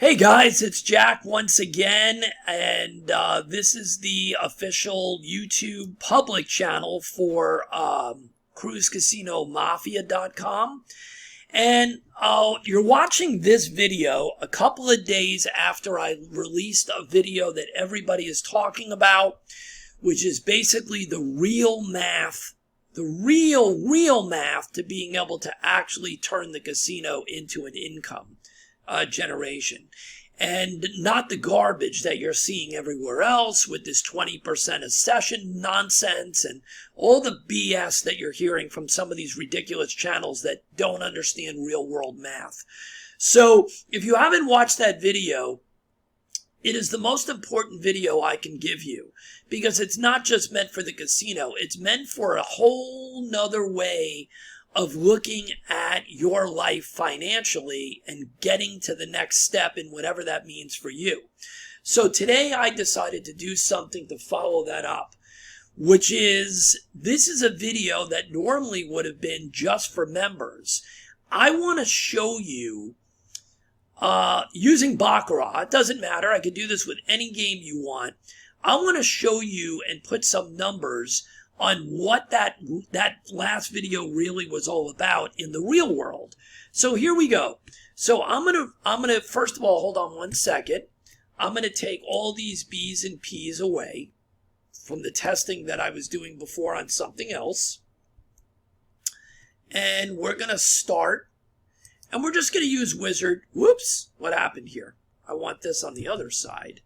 Hey guys, it's Jack once again, and this is the official YouTube public channel for cruisecasinomafia.com. And you're watching this video a couple of days after I released a video that everybody is talking about, which is basically the real math, the real math to being able to actually turn the casino into an income generation, and not the garbage that you're seeing everywhere else with this 20% a session nonsense and all the BS that you're hearing from some of these ridiculous channels that don't understand real world math. So if you haven't watched that video, it is the most important video I can give you, because it's not just meant for the casino. It's meant for a whole nother way of looking at your life financially and getting to the next step in whatever that means for you. So today I decided to do something to follow that up, which is, this is a video that normally would have been just for members. I want to show you using Baccarat. It doesn't matter. I could do this with any game you want. I want to show you and put some numbers on what that last video really was all about in the real world. So here we go. So I'm gonna first of all, hold on one second. I'm gonna take all these B's and P's away from the testing that I was doing before on something else. And we're gonna start, and we're just gonna use Wizard. Whoops, what happened here? I want this on the other side.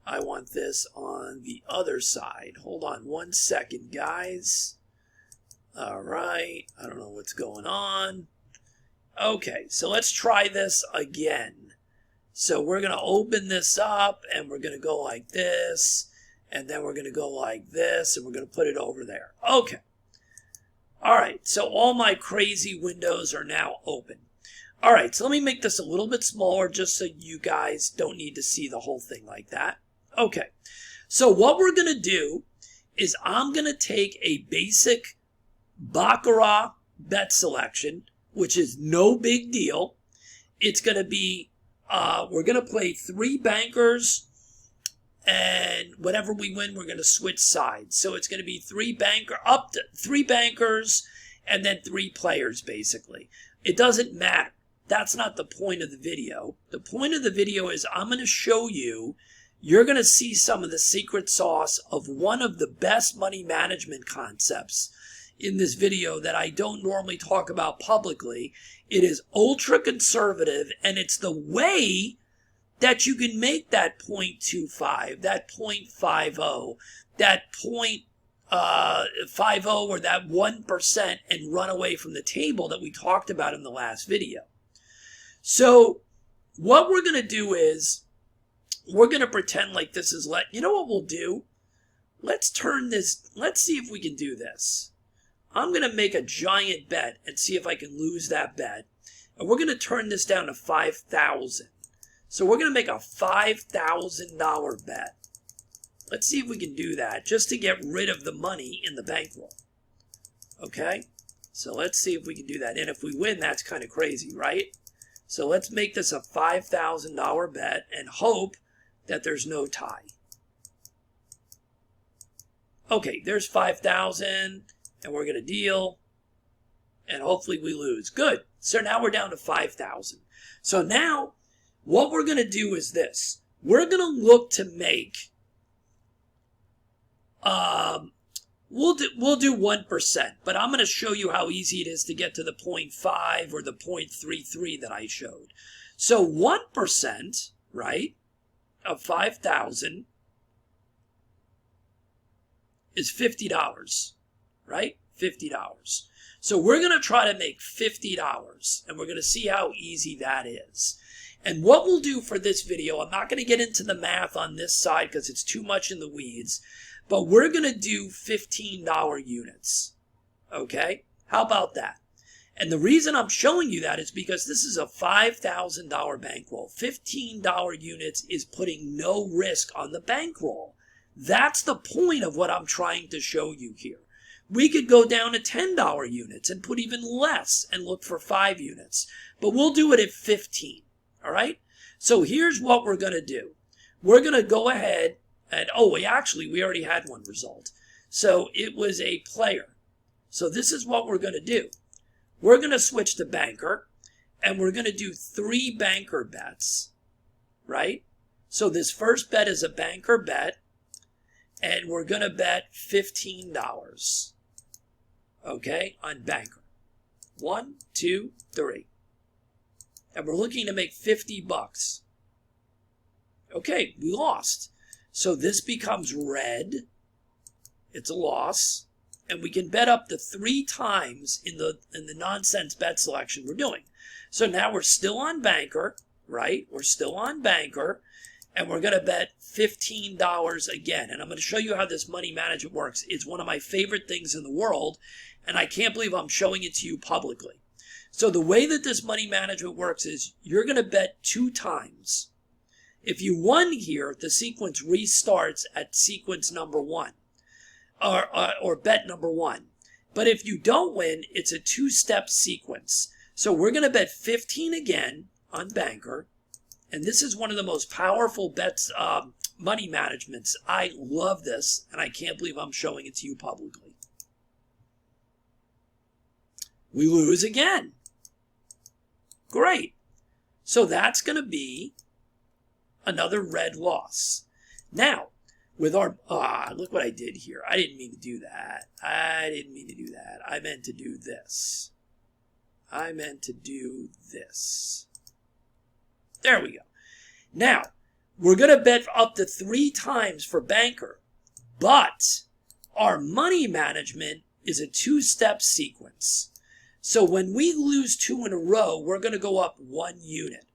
I want this on the other side. Hold on one second, guys. All right. I don't know what's going on. Okay, so let's try this again. So we're going to open this up, and we're going to go like this, and then we're going to go like this, and we're going to put it over there. Okay. All right, so all my crazy windows are now open. All right, so let me make this a little bit smaller just so you guys don't need to see the whole thing like that. Okay, so what we're going to do is I'm going to take a basic Baccarat bet selection, which is no big deal. It's going to be, we're going to play 3 bankers, and whatever we win, we're going to switch sides. So it's going to be 3 bankers, and then 3 players, basically. It doesn't matter. That's not the point of the video. The point of the video is I'm going to show you. You're going to see some of the secret sauce of one of the best money management concepts in this video that I don't normally talk about publicly. It is ultra conservative, and it's the way that you can make that 0.25, that 0.50, that 0.50, or that 1% and run away from the table that we talked about in the last video. So what we're going to do is, we're going to pretend like this is you know what we'll do? Let's turn this, let's see if we can do this. I'm going to make a giant bet and see if I can lose that bet. And we're going to turn this down to 5,000. So we're going to make a $5,000 bet. Let's see if we can do that just to get rid of the money in the bankroll. Okay? So let's see if we can do that. And if we win, that's kind of crazy, right? So let's make this a $5,000 bet and hope that there's no tie. Okay, there's 5,000, and we're going to deal, and hopefully we lose. Good. So now we're down to 5,000. So now what we're going to do is this. We're going to look to make, we'll do 1%, but I'm going to show you how easy it is to get to the 0.5 or the 0.33 that I showed. So 1%, right, of 5,000 is $50, right? $50. So we're going to try to make $50, and we're going to see how easy that is. And what we'll do for this video, I'm not going to get into the math on this side because it's too much in the weeds, but we're going to do $15 units. Okay? How about that? And the reason I'm showing you that is because this is a $5,000 bankroll. $15 units is putting no risk on the bankroll. That's the point of what I'm trying to show you here. We could go down to $10 units and put even less and look for 5 units. But we'll do it at 15. All right? So here's what we're going to do. We're going to go ahead and, we already had one result. So it was a player. So this is what we're going to do. We're going to switch to banker, and we're going to do 3 banker bets, right? So this first bet is a banker bet, and we're going to bet $15, okay, on banker. 1, 2, 3. And we're looking to make 50 bucks. Okay, we lost. So this becomes red. It's a loss. And we can bet up to 3 times in the nonsense bet selection we're doing. So now we're still on banker, right? We're still on banker. And we're going to bet $15 again. And I'm going to show you how this money management works. It's one of my favorite things in the world. And I can't believe I'm showing it to you publicly. So the way that this money management works is you're going to bet 2 times. If you won here, the sequence restarts at sequence number 1. Or bet number 1. But if you don't win, it's a 2-step sequence. So we're going to bet 15 again on banker. And this is one of the most powerful bets, money managements. I love this, and I can't believe I'm showing it to you publicly. We lose again. Great. So that's going to be another red loss. Now, with our, look what I did here. I didn't mean to do that. I meant to do this. There we go. Now, we're going to bet up to 3 times for banker, but our money management is a 2-step sequence. So when we lose 2 in a row, we're going to go up 1 unit.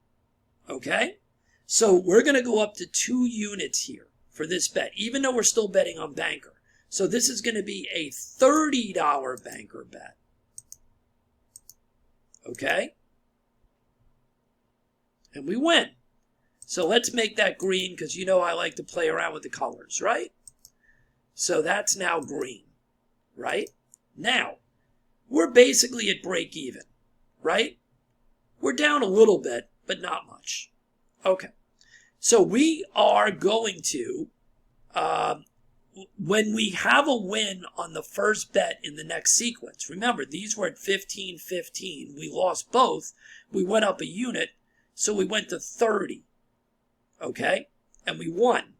Okay? So we're going to go up to 2 units here for this bet, even though we're still betting on banker. So this is going to be a $30 banker bet. Okay? And we win. So let's make that green because you know I like to play around with the colors, right? So that's now green, right? Now, we're basically at break even, right? We're down a little bit, but not much. Okay. So we are going to, when we have a win on the first bet in the next sequence, remember, these were at 15-15. We lost both. We went up a unit, so we went to 30. Okay? And we won.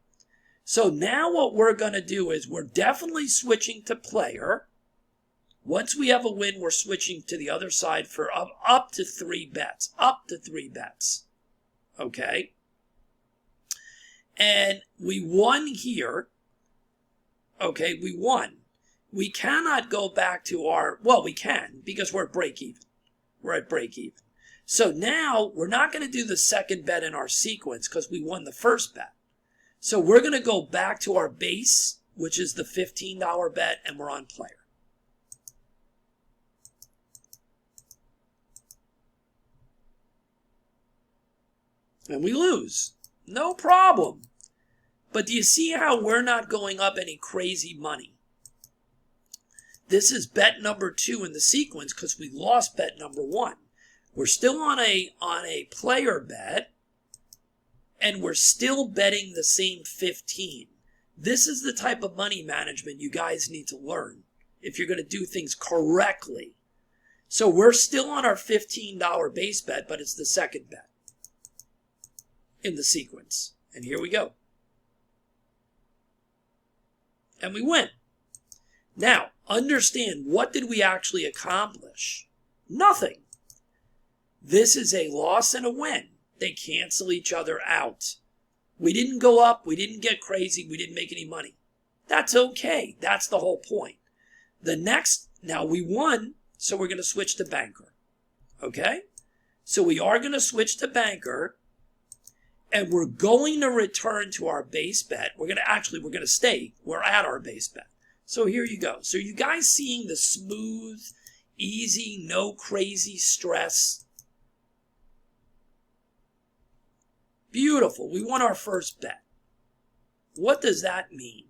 So now what we're going to do is we're definitely switching to player. Once we have a win, we're switching to the other side for up to 3 bets. Up to 3 bets. Okay? And we won here. Okay, we won. We cannot go back to our, well, we can because we're at break even. We're at break even. So now we're not going to do the second bet in our sequence because we won the first bet. So we're going to go back to our base, which is the $15 bet, and we're on player. And we lose. No problem. But do you see how we're not going up any crazy money? This is bet number 2 in the sequence because we lost bet number 1. We're still on a player bet, and we're still betting the same 15. This is the type of money management you guys need to learn if you're going to do things correctly. So we're still on our $15 base bet, but it's the second bet in the sequence. And here we go. And we win. Now, understand, what did we actually accomplish? Nothing. This is a loss and a win. They cancel each other out. We didn't go up. We didn't get crazy. We didn't make any money. That's okay. That's the whole point. Now we won, so we're going to switch to banker. Okay? So we are going to switch to banker, and we're going to return to our base bet. We're going to stay. We're at our base bet. So here you go. So you guys seeing the smooth, easy, no crazy stress? Beautiful. We won our first bet. What does that mean?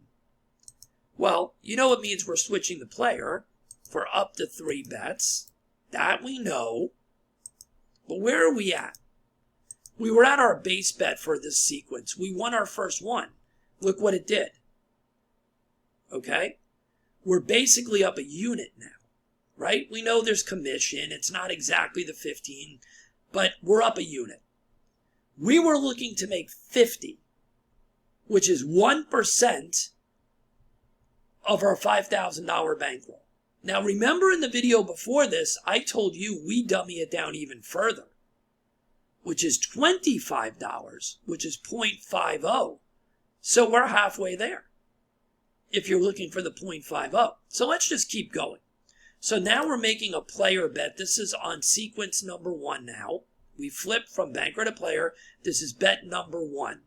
Well, you know it means we're switching the player for up to 3 bets. That we know. But where are we at? We were at our base bet for this sequence. We won our first one. Look what it did. Okay? We're basically up a unit now, right? We know there's commission. It's not exactly the 15, but we're up a unit. We were looking to make 50, which is 1% of our $5,000 bankroll. Now remember in the video before this, I told you we dummy it down even further, which is $25, which is 0.50. So we're halfway there if you're looking for the 0.50. So let's just keep going. So now we're making a player bet. This is on sequence number 1 now. We flipped from banker to player. This is bet number 1.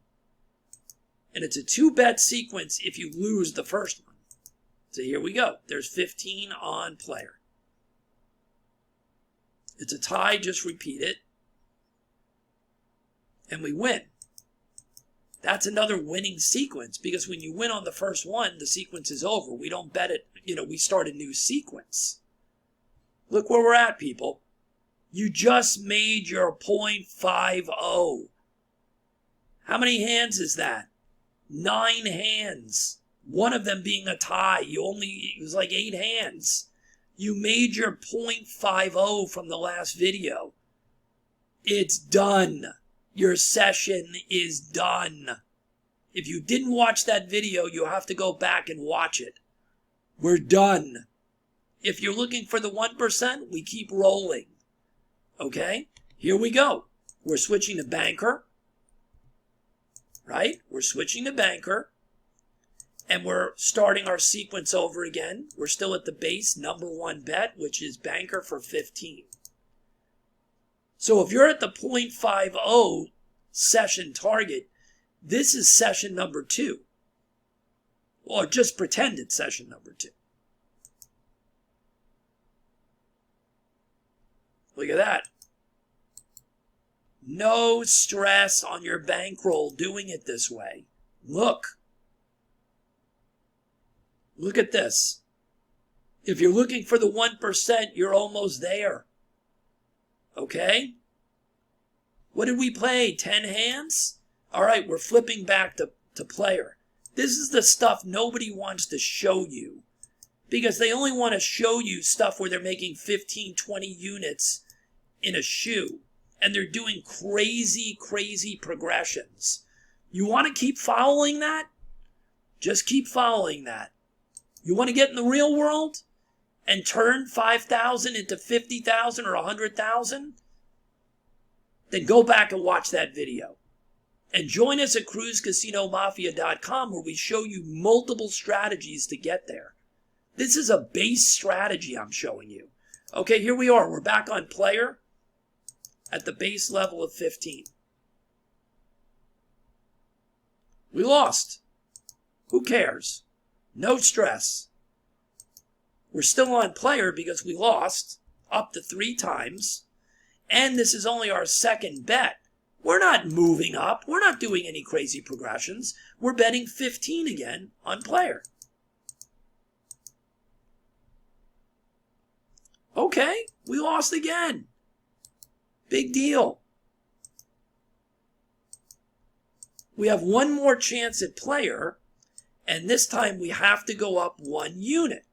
And it's a 2-bet sequence if you lose the first one. So here we go. There's 15 on player. It's a tie, just repeat it. And we win. That's another winning sequence because when you win on the first one, the sequence is over. We don't bet it, we start a new sequence. Look where we're at, people. You just made your 0.50. How many hands is that? 9 hands. One of them being a tie. It was like 8 hands. You made your 0.50 from the last video. It's done. Your session is done. If you didn't watch that video, you have to go back and watch it. We're done. If you're looking for the 1%, we keep rolling. Okay? Here we go. We're switching to banker. Right? We're switching to banker. And we're starting our sequence over again. We're still at the base number 1 bet, which is banker for 15. So if you're at the 0.50 session target, this is session number 2. Or just pretend it's session number 2. Look at that. No stress on your bankroll doing it this way. Look. Look at this. If you're looking for the 1%, you're almost there. Okay? What did we play? 10 hands? All right, we're flipping back to player. This is the stuff nobody wants to show you because they only want to show you stuff where they're making 15, 20 units in a shoe and they're doing crazy, crazy progressions. You want to keep following that? Just keep following that. You want to get in the real world and turn 5,000 into 50,000 or 100,000? Then go back and watch that video. And join us at cruisecasinomafia.com where we show you multiple strategies to get there. This is a base strategy I'm showing you. Okay, here we are. We're back on player at the base level of 15. We lost. Who cares? No stress. We're still on player because we lost up to 3 times. And this is only our second bet. We're not moving up. We're not doing any crazy progressions. We're betting 15 again on player. Okay, we lost again. Big deal. We have one more chance at player, and this time we have to go up 1 unit.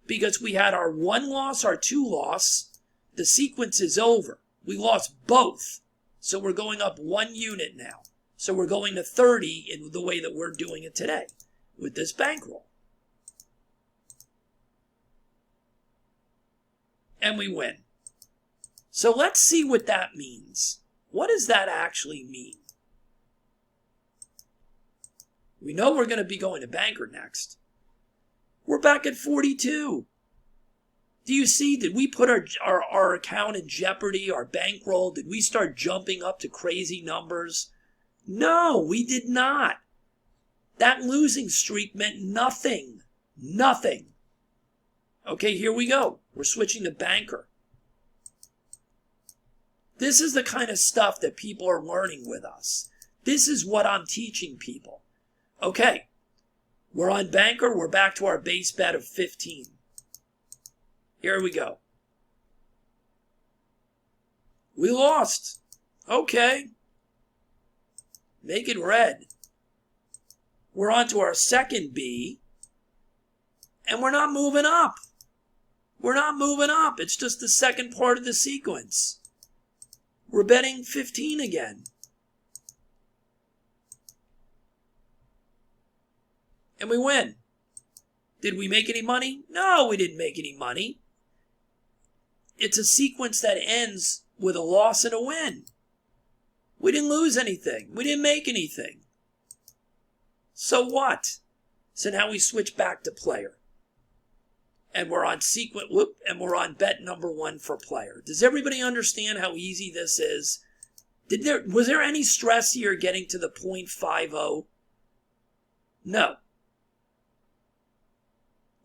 Because we had our 1 loss, our 2 loss, the sequence is over. We lost both. So we're going up 1 unit now. So we're going to 30 in the way that we're doing it today with this bankroll. And we win. So let's see what that means. What does that actually mean? We know we're going to be going to banker next. We're back at 42. Do you see, did we put our account in jeopardy, our bankroll? Did we start jumping up to crazy numbers? No, we did not. That losing streak meant nothing. Nothing. Okay, here we go. We're switching to banker. This is the kind of stuff that people are learning with us. This is what I'm teaching people. Okay, we're on banker. We're back to our base bet of 15. Here we go. We lost. Okay. Make it red. We're on to our second B, and we're not moving up. We're not moving up. It's just the second part of the sequence. We're betting 15 again. And we win. Did we make any money? No, we didn't make any money. It's a sequence that ends with a loss and a win. We didn't lose anything. We didn't make anything. So what? So now we switch back to player. And we're on sequence, and we're on bet number 1 for player. Does everybody understand how easy this is? Was there any stress here getting to the 0.50? No.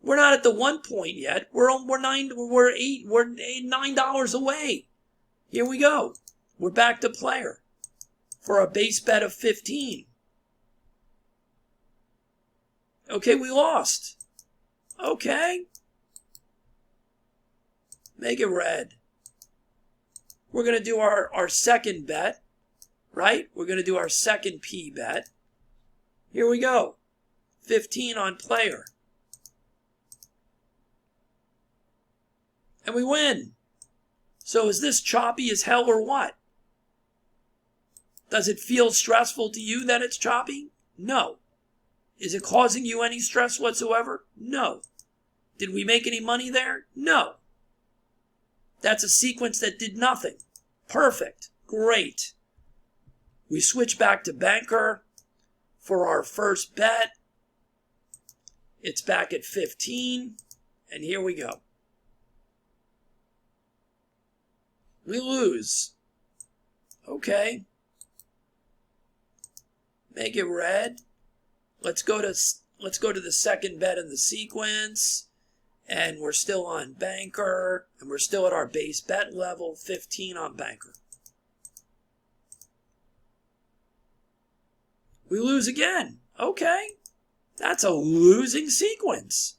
We're not at the 1 point yet. We're $9 away. Here we go. We're back to player for a base bet of 15. Okay, we lost. Okay. Make it red. We're going to do our second bet, right? We're going to do our second P bet. Here we go. 15 on player. And we win. So is this choppy as hell or what? Does it feel stressful to you that it's choppy? No. Is it causing you any stress whatsoever? No. Did we make any money there? No. That's a sequence that did nothing. Perfect. Great. We switch back to banker for our first bet. It's back at 15. And here we go. We lose. Okay. Make it red. Let's go to the second bet in the sequence. And we're still on banker. And we're still at our base bet level, 15 on banker. We lose again. Okay. That's a losing sequence.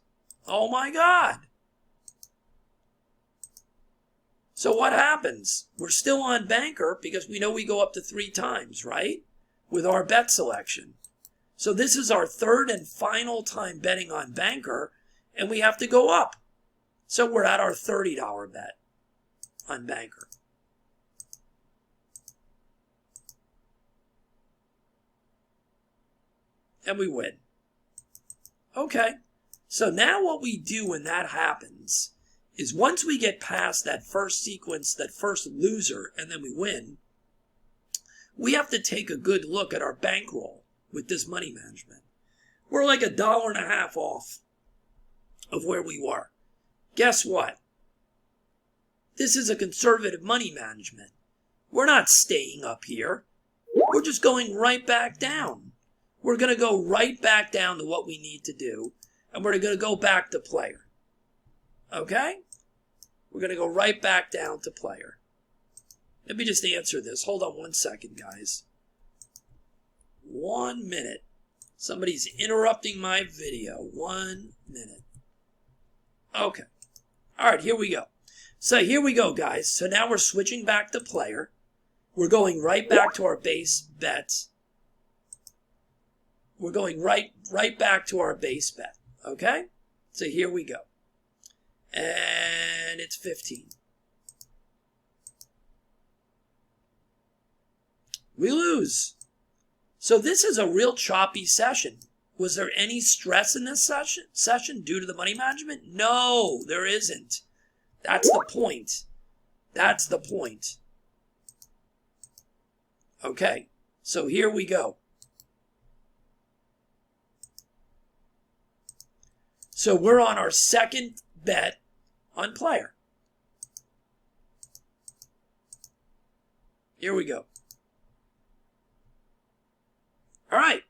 Oh my God. So what happens? We're still on banker because we know we go up to 3 times, right? With our bet selection. So this is our third and final time betting on banker, and we have to go up. So we're at our $30 bet on banker. And we win. Okay. So now what we do when that happens is once we get past that first sequence, that first loser, and then we win, we have to take a good look at our bankroll with this money management. We're like $1.50 off of where we were. Guess what? This is a conservative money management. We're not staying up here. We're just going right back down. We're going to go right back down to what we need to do, and we're going to go back to player. Okay? We're going to go right back down to player. Let me just answer this. Hold on 1 second, guys. 1 minute. Somebody's interrupting my video. 1 minute. Okay. All right, here we go. So here we go, guys. So now we're switching back to player. We're going right back to our base bets. We're going right back to our base bet. Okay? So here we go. And it's 15. We lose. So this is a real choppy session. Was there any stress in this session due to the money management? No, there isn't. That's the point. That's the point. Okay, so here we go. So we're on our second bet on player. Here we go. All right.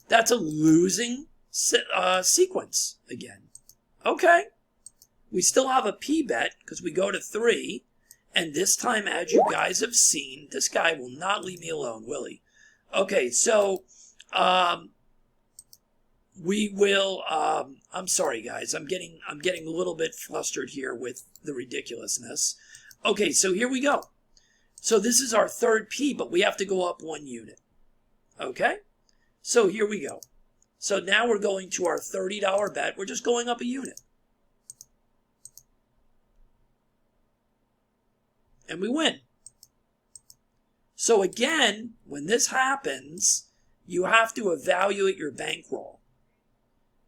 That's a losing sequence again. Okay. We still have a P bet because we go to 3. And this time, as you guys have seen, this guy will not leave me alone, will he? Okay, so we will. I'm sorry, guys. I'm getting a little bit flustered here with the ridiculousness. Okay, so here we go. So this is our third P, but we have to go up 1 unit. Okay? So here we go. So now we're going to our $30 bet. We're just going up a unit. And we win. So again, when this happens, you have to evaluate your bankroll.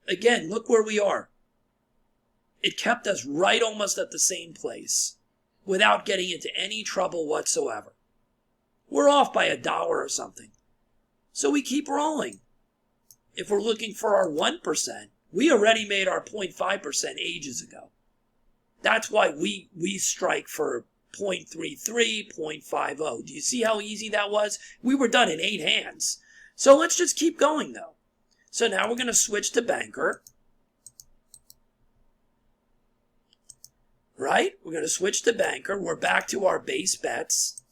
Again, look where we are. It kept us right almost at the same place without getting into any trouble whatsoever. We're off by $1 or something. So we keep rolling. If we're looking for our 1%, we already made our 0.5% ages ago. That's why we strike for 0.33, 0.50. Do you see how easy that was? We were done in 8 hands. So let's just keep going though. So now we're going to switch to banker. Right? We're going to switch to banker. We're back to our base bets.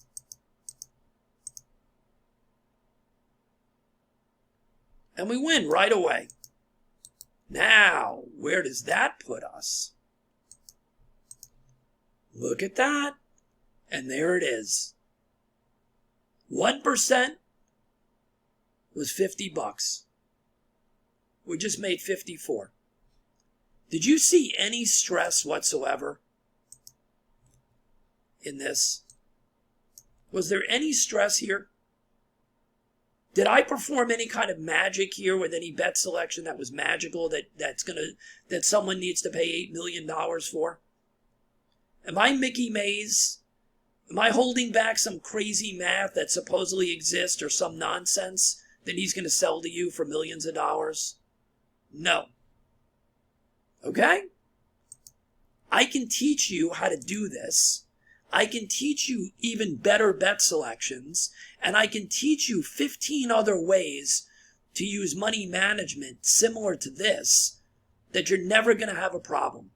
And we win right away. Now, where does that put us? Look at that. And there it is. 1% was $50. We just made 54. Did you see any stress whatsoever in this? Was there any stress here? Did I perform any kind of magic here with any bet selection that was magical that someone needs to pay $8 million for? Am I Mickey Mays? Am I holding back some crazy math that supposedly exists or some nonsense that he's going to sell to you for millions of dollars? No. Okay? I can teach you how to do this. I can teach you even better bet selections, and I can teach you 15 other ways to use money management similar to this that you're never going to have a problem.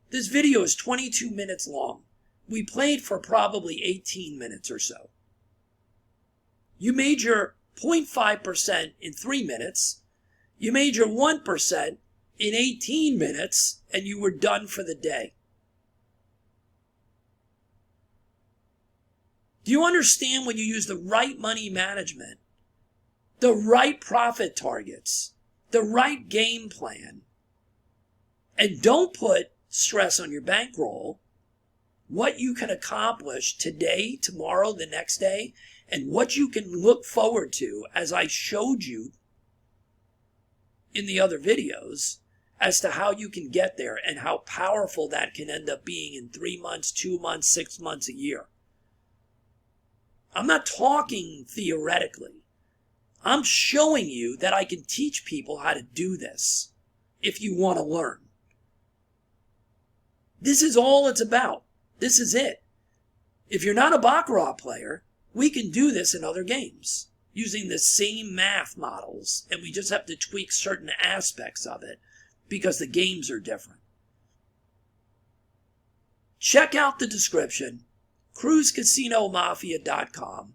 This video is 22 minutes long. We played for probably 18 minutes or so. You made your 0.5% in 3 minutes. You made your 1% in 18 minutes, and you were done for the day. Do you understand when you use the right money management, the right profit targets, the right game plan, and don't put stress on your bankroll, what you can accomplish today, tomorrow, the next day, and what you can look forward to, as I showed you in the other videos, as to how you can get there and how powerful that can end up being in 3 months, 2 months, 6 months, a year. I'm not talking theoretically. I'm showing you that I can teach people how to do this if you want to learn. This is all it's about. This is it. If you're not a Baccarat player, we can do this in other games using the same math models, and we just have to tweak certain aspects of it because the games are different. Check out the description. CruiseCasinoMafia.com.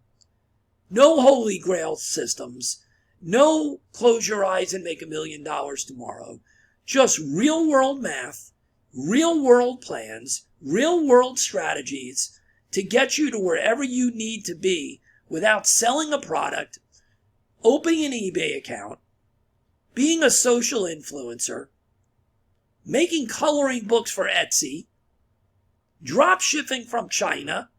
No holy grail systems. No close your eyes and make $1 million tomorrow. Just real world math, real world plans, real world strategies to get you to wherever you need to be without selling a product, opening an eBay account, being a social influencer, making coloring books for Etsy, drop shipping from China,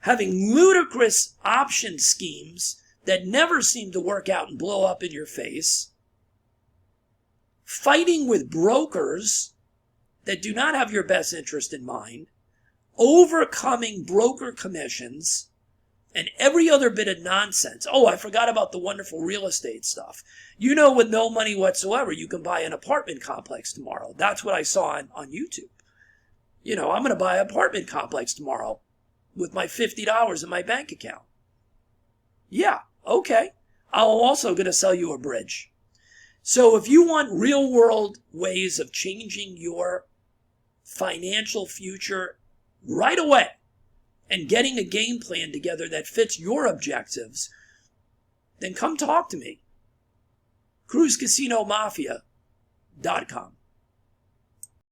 having ludicrous option schemes that never seem to work out and blow up in your face, fighting with brokers that do not have your best interest in mind, overcoming broker commissions, and every other bit of nonsense. Oh, I forgot about the wonderful real estate stuff. You know, with no money whatsoever, you can buy an apartment complex tomorrow. That's what I saw on YouTube. You know, I'm going to buy an apartment complex tomorrow with my $50 in my bank account. Yeah, okay. I'm also going to sell you a bridge. So if you want real world ways of changing your financial future right away and getting a game plan together that fits your objectives, then come talk to me. CruiseCasinoMafia.com.